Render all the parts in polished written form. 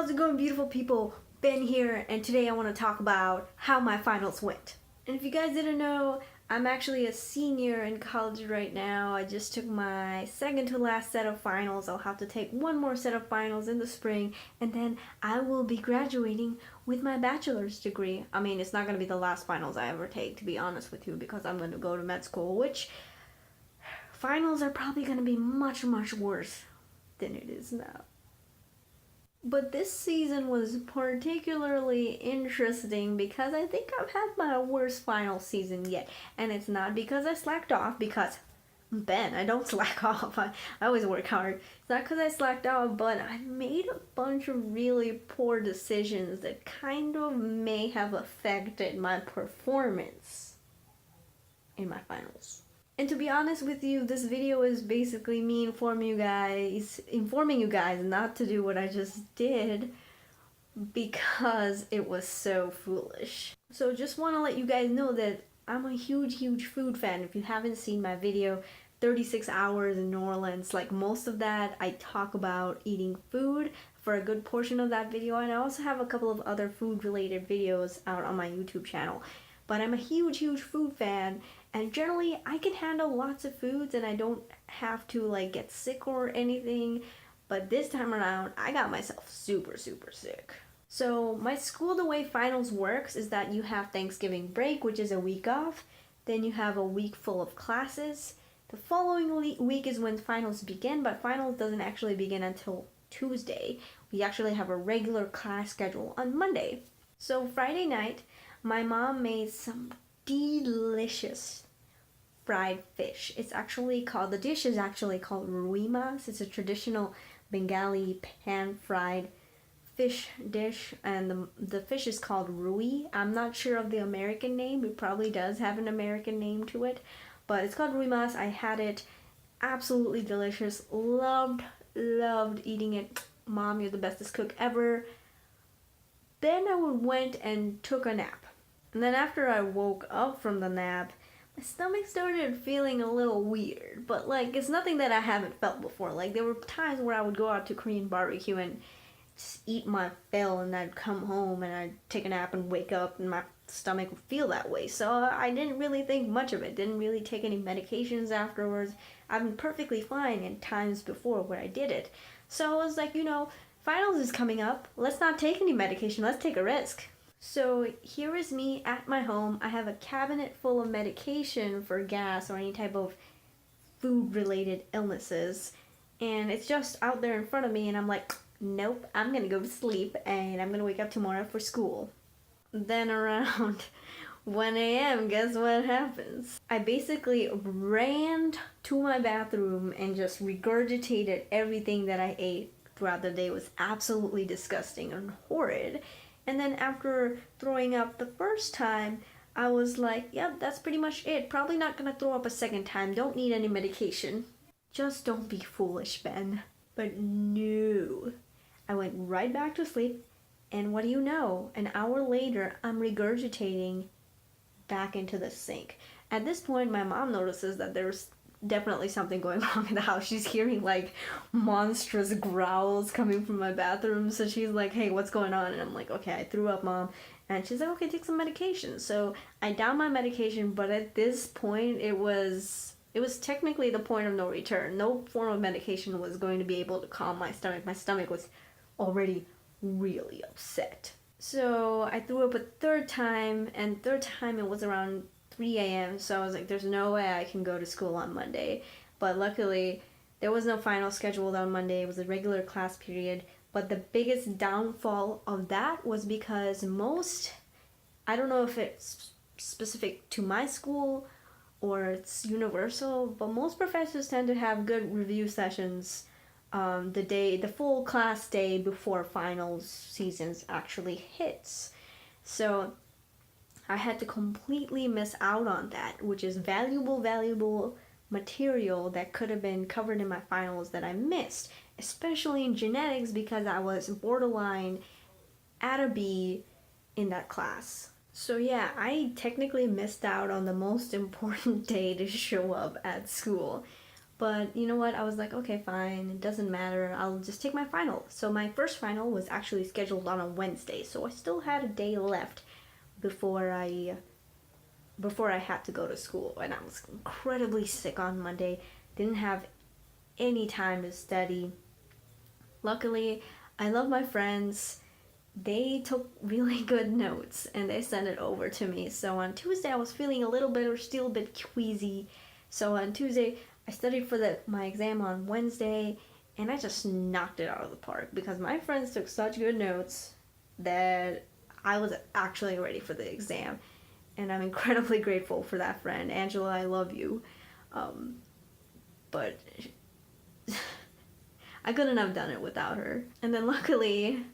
How's it going, beautiful people? Ben here, and today I want to talk about how my finals went. And if you guys didn't know, I'm actually a senior in college right now. I just took my second to last set of finals. I'll have to take one more set of finals in the spring, and then I will be graduating with my bachelor's degree. I mean, it's not going to be the last finals I ever take, to be honest with you, because I'm going to go to med school, which finals are probably going to be much, much worse than it is now. But this season was particularly interesting because I think I've had my worst final season yet. And it's not because I slacked off, because Ben, I don't slack off. I always work hard. It's not because I slacked off, but I made a bunch of really poor decisions that kind of may have affected my performance in my finals. And to be honest with you, this video is basically me informing you guys not to do what I just did because it was so foolish. So just want to let you guys know that I'm a huge food fan. If you haven't seen my video, 36 hours in New Orleans, like most of that, I talk about eating food for a good portion of that video, and I also have a couple of other food related videos out on my YouTube channel. But I'm a huge food fan, and generally I can handle lots of foods and I don't have to like get sick or anything. But this time around, I got myself super sick. So my school, the way finals works is that you have Thanksgiving break, which is a week off. Then you have a week full of classes. The following week is when finals begin, but finals doesn't actually begin until Tuesday. We actually have a regular class schedule on Monday. So Friday night, my mom made some delicious fried fish. The dish is actually called ruimas. It's a traditional Bengali pan-fried fish dish, and the fish is called rui. I'm not sure of the American name. It probably does have an American name to it, but it's called ruimas. I had it. Absolutely delicious. Loved eating it. Mom, you're the bestest cook ever. Then I went and took a nap. And then after I woke up from the nap, my stomach started feeling a little weird. But like, it's nothing that I haven't felt before. Like, there were times where I would go out to Korean barbecue and just eat my fill, and I'd come home and I'd take a nap and wake up and my stomach would feel that way. So I didn't really think much of it. Didn't really take any medications afterwards. I've been perfectly fine in times before where I did it. So I was like, finals is coming up. Let's not take any medication. Let's take a risk. So here is me at my home. I have a cabinet full of medication for gas or any type of food-related illnesses. And it's just out there in front of me, and I'm like, nope, I'm gonna go to sleep and I'm gonna wake up tomorrow for school. Then around 1 a.m., guess what happens? I basically ran to my bathroom and just regurgitated everything that I ate throughout the day. It was absolutely disgusting and horrid. And then after throwing up the first time, I was like, yep, that's pretty much it. Probably not gonna throw up a second time. Don't need any medication. Just don't be foolish, Ben. But no. I went right back to sleep, and what do you know? An hour later, I'm regurgitating back into the sink. At this point, my mom notices that there's definitely something going wrong in the house. She's hearing like monstrous growls coming from my bathroom, so she's like, hey, what's going on? And I'm like, okay, I threw up, Mom. And she's like, okay, take some medication. So I downed my medication, but at this point it was technically the point of no return. No form of medication was going to be able to calm my stomach. My stomach was already really upset. So I threw up a third time, and third time it was around 3 a.m. So I was like, there's no way I can go to school on Monday. But luckily, there was no final scheduled on Monday. It was a regular class period. But the biggest downfall of that was because I don't know if it's specific to my school or it's universal, but most professors tend to have good review sessions the full class day before finals seasons actually hits. So I had to completely miss out on that, which is valuable material that could have been covered in my finals that I missed, especially in genetics, because I was borderline at a B in that class. So yeah, I technically missed out on the most important day to show up at school. But you know what? I was like, okay, fine. It doesn't matter. I'll just take my final. So my first final was actually scheduled on a Wednesday. So I still had a day left before I had to go to school. And I was incredibly sick on Monday. Didn't have any time to study. Luckily, I love my friends. They took really good notes and they sent it over to me. So on Tuesday I was feeling a little bit or still a bit queasy. So on Tuesday I studied for my exam on Wednesday and I just knocked it out of the park because my friends took such good notes that I was actually ready for the exam. And I'm incredibly grateful for that friend. Angela, I love you. But I couldn't have done it without her. And then luckily,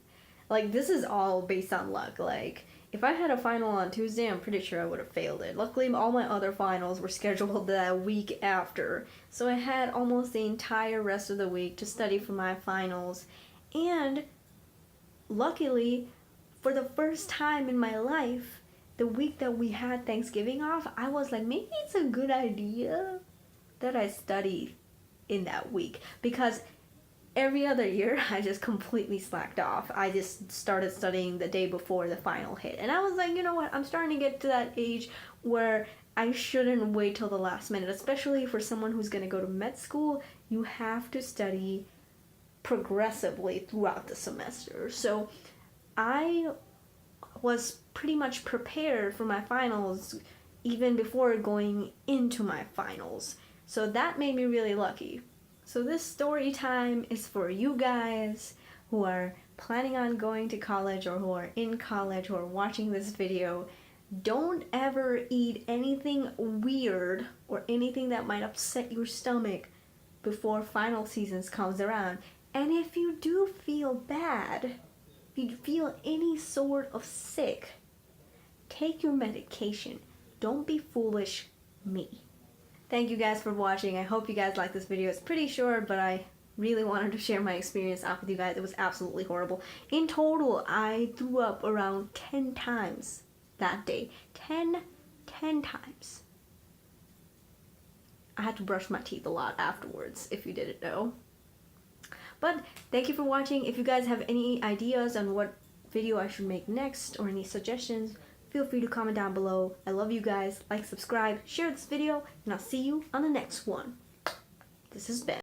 like, this is all based on luck. Like, if I had a final on Tuesday, I'm pretty sure I would have failed it. Luckily, all my other finals were scheduled that week after. So I had almost the entire rest of the week to study for my finals. And luckily, for the first time in my life, the week that we had Thanksgiving off, I was like, maybe it's a good idea that I study in that week. Because every other year, I just completely slacked off. I just started studying the day before the final hit. And I was like, you know what? I'm starting to get to that age where I shouldn't wait till the last minute. Especially for someone who's going to go to med school, you have to study progressively throughout the semester. So I was pretty much prepared for my finals even before going into my finals. So that made me really lucky. So this story time is for you guys who are planning on going to college or who are in college who are watching this video. Don't ever eat anything weird or anything that might upset your stomach before final seasons comes around. And if you do feel bad, if you feel any sort of sick, take your medication. Don't be foolish me. Thank you guys for watching. I hope you guys liked this video. It's pretty short, but I really wanted to share my experience out with you guys. It was absolutely horrible. In total, I threw up around 10 times that day. 10 times. I had to brush my teeth a lot afterwards, if you didn't know. But thank you for watching. If you guys have any ideas on what video I should make next or any suggestions, feel free to comment down below. I love you guys. Like, subscribe, share this video, and I'll see you on the next one. This has been